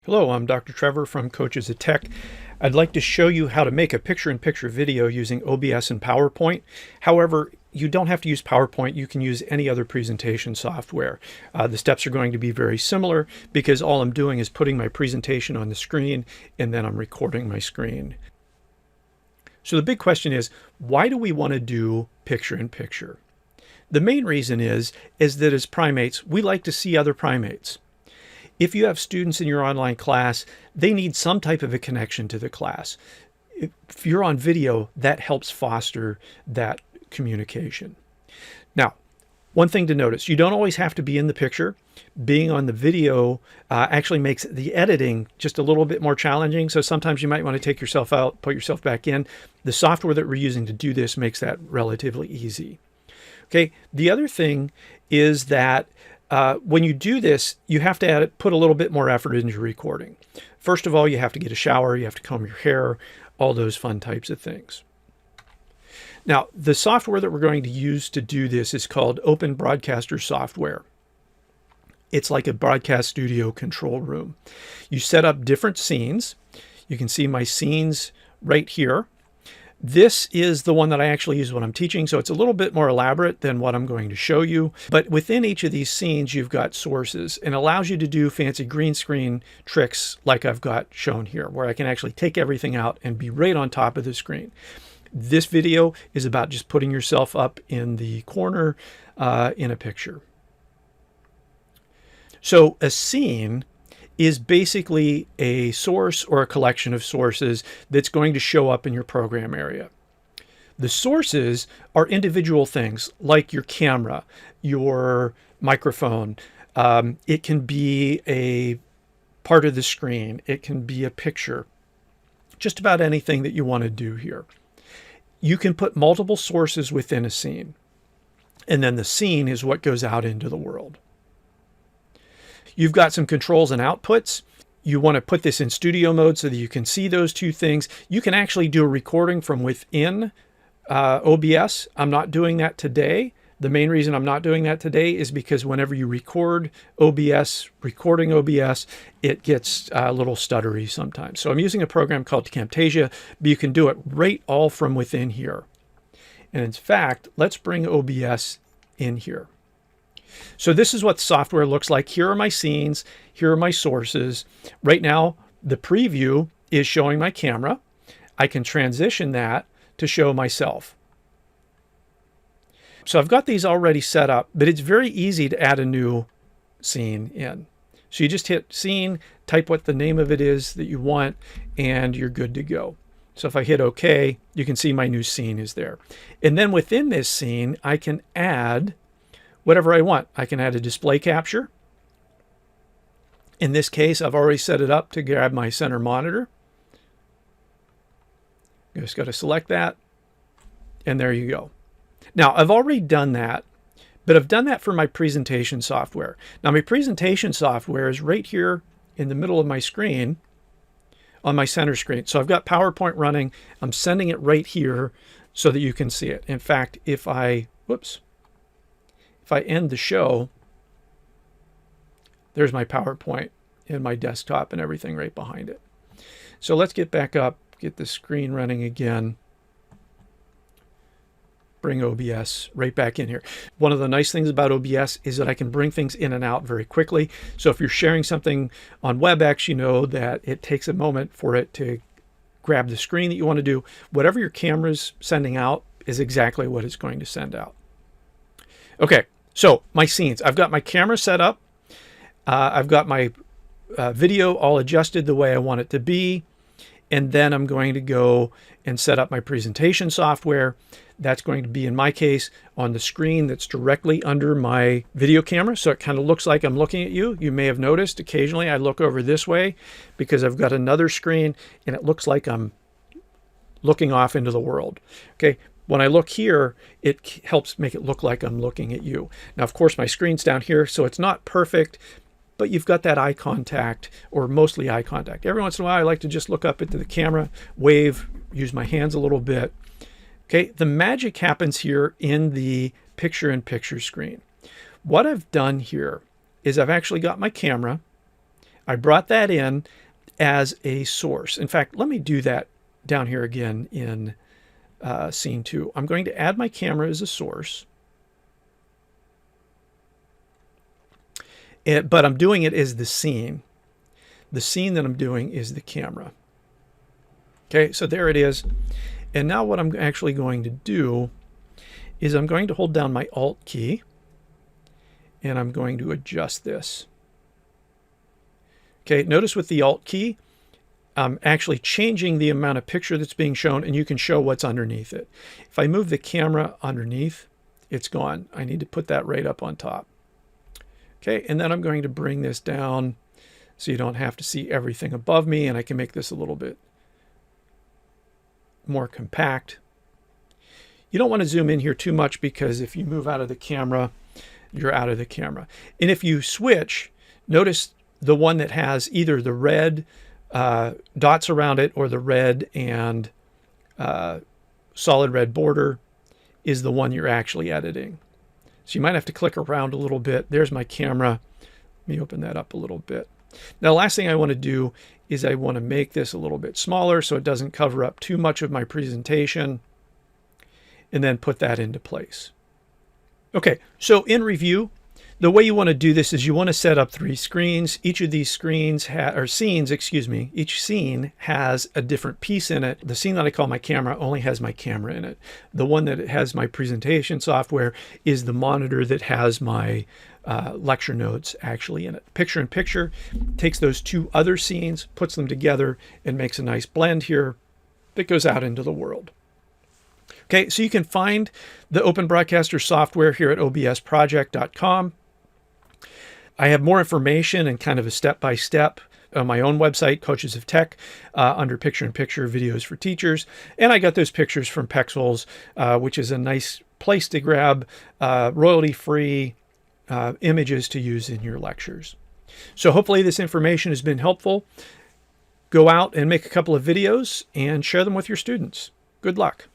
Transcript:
Hello, I'm Dr. Trevor from Coaches of Tech. I'd like to show you how to make a picture-in-picture video using OBS and PowerPoint. However, you don't have to use PowerPoint. You can use any other presentation software. The steps are going to be very similar because all I'm doing is putting my presentation on the screen and then I'm recording my screen. So the big question is, why do we want to do picture-in-picture? The main reason is that as primates, we like to see other primates. If you have students in your online class, they need some type of a connection to the class. If you're on video, that helps foster that communication. Now, one thing to notice, you don't always have to be in the picture. Being on the video actually makes the editing just a little bit more challenging. So sometimes you might want to take yourself out, put yourself back in. The software that we're using to do this makes that relatively easy. Okay, the other thing is that when you do this, you have to put a little bit more effort into your recording. First of all, you have to get a shower, you have to comb your hair, all those fun types of things. Now, the software that we're going to use to do this is called Open Broadcaster Software. It's like a broadcast studio control room. You set up different scenes. You can see my scenes right here. This is the one that I actually use when I'm teaching, so it's a little bit more elaborate than what I'm going to show you. But within each of these scenes, you've got sources, and allows you to do fancy green screen tricks like I've got shown here, where I can actually take everything out and be right on top of the screen. This video is about just putting yourself up in the corner in a picture. So a scene is basically a source or a collection of sources that's going to show up in your program area. The sources are individual things like your camera, your microphone. It can be a part of the screen. It can be a picture. Just about anything that you want to do here. You can put multiple sources within a scene, and then the scene is what goes out into the world. You've got some controls and outputs. You want to put this in studio mode so that you can see those two things. You can actually do a recording from within OBS. I'm not doing that today. The main reason I'm not doing that today is because whenever you record OBS, recording OBS, it gets a little stuttery sometimes. So I'm using a program called Camtasia, but you can do it right all from within here. And in fact, let's bring OBS in here. So this is what the software looks like. Here are my scenes. Here are my sources. Right now, the preview is showing my camera. I can transition that to show myself. So I've got these already set up, but it's very easy to add a new scene in. So you just hit scene, type what the name of it is that you want, and you're good to go. So if I hit OK, you can see my new scene is there. And then within this scene, I can add whatever I want. I can add a display capture. In this case, I've already set it up to grab my center monitor. You just got to select that, and there you go. Now, I've already done that, but I've done that for my presentation software. Now, my presentation software is right here in the middle of my screen on my center screen. So I've got PowerPoint running. I'm sending it right here so that you can see it. In fact, if I end the show, there's my PowerPoint and my desktop and everything right behind it. So let's get back up, get the screen running again, bring OBS right back in here. One of the nice things about OBS is that I can bring things in and out very quickly. So if you're sharing something on WebEx, you know that it takes a moment for it to grab the screen that you want to do. Whatever your camera's sending out is exactly what it's going to send out. Okay. So my scenes, I've got my camera set up. I've got my video all adjusted the way I want it to be. And then I'm going to go and set up my presentation software. That's going to be, in my case, on the screen that's directly under my video camera. So it kind of looks like I'm looking at you. You may have noticed occasionally I look over this way because I've got another screen and it looks like I'm looking off into the world. Okay. When I look here, it helps make it look like I'm looking at you. Now, of course, my screen's down here, so it's not perfect, but you've got that eye contact, or mostly eye contact. Every once in a while, I like to just look up into the camera, wave, use my hands a little bit. Okay, the magic happens here in the picture-in-picture screen. What I've done here is I've actually got my camera. I brought that in as a source. In fact, let me do that down here again in scene 2. I'm going to add my camera as a source. But I'm doing it as the scene. The scene that I'm doing is the camera. Okay, so there it is. And now what I'm actually going to do is I'm going to hold down my Alt key and I'm going to adjust this. Okay, notice with the Alt key, I'm actually changing the amount of picture that's being shown, and you can show what's underneath it. If I move the camera underneath, it's gone. I need to put that right up on top. Okay, and then I'm going to bring this down so you don't have to see everything above me, and I can make this a little bit more compact. You don't want to zoom in here too much, because if you move out of the camera, you're out of the camera. And if you switch, notice the one that has either the red dots around it or the red and solid red border is the one you're actually editing. So you might have to click around a little bit. There's my camera. Let me open that up a little bit. Now, the last thing I want to do is I want to make this a little bit smaller so it doesn't cover up too much of my presentation, and then put that into place. Okay, so in review, the way you want to do this is you want to set up 3 screens. Each of these screens, each scene has a different piece in it. The scene that I call my camera only has my camera in it. The one that has my presentation software is the monitor that has my lecture notes actually in it. Picture in picture takes those 2 other scenes, puts them together, and makes a nice blend here that goes out into the world. Okay, so you can find the Open Broadcaster software here at obsproject.com. I have more information and kind of a step-by-step on my own website, Coaches of Tech, under Picture-in-Picture Videos for Teachers. And I got those pictures from Pexels, which is a nice place to grab royalty-free images to use in your lectures. So hopefully this information has been helpful. Go out and make a couple of videos and share them with your students. Good luck.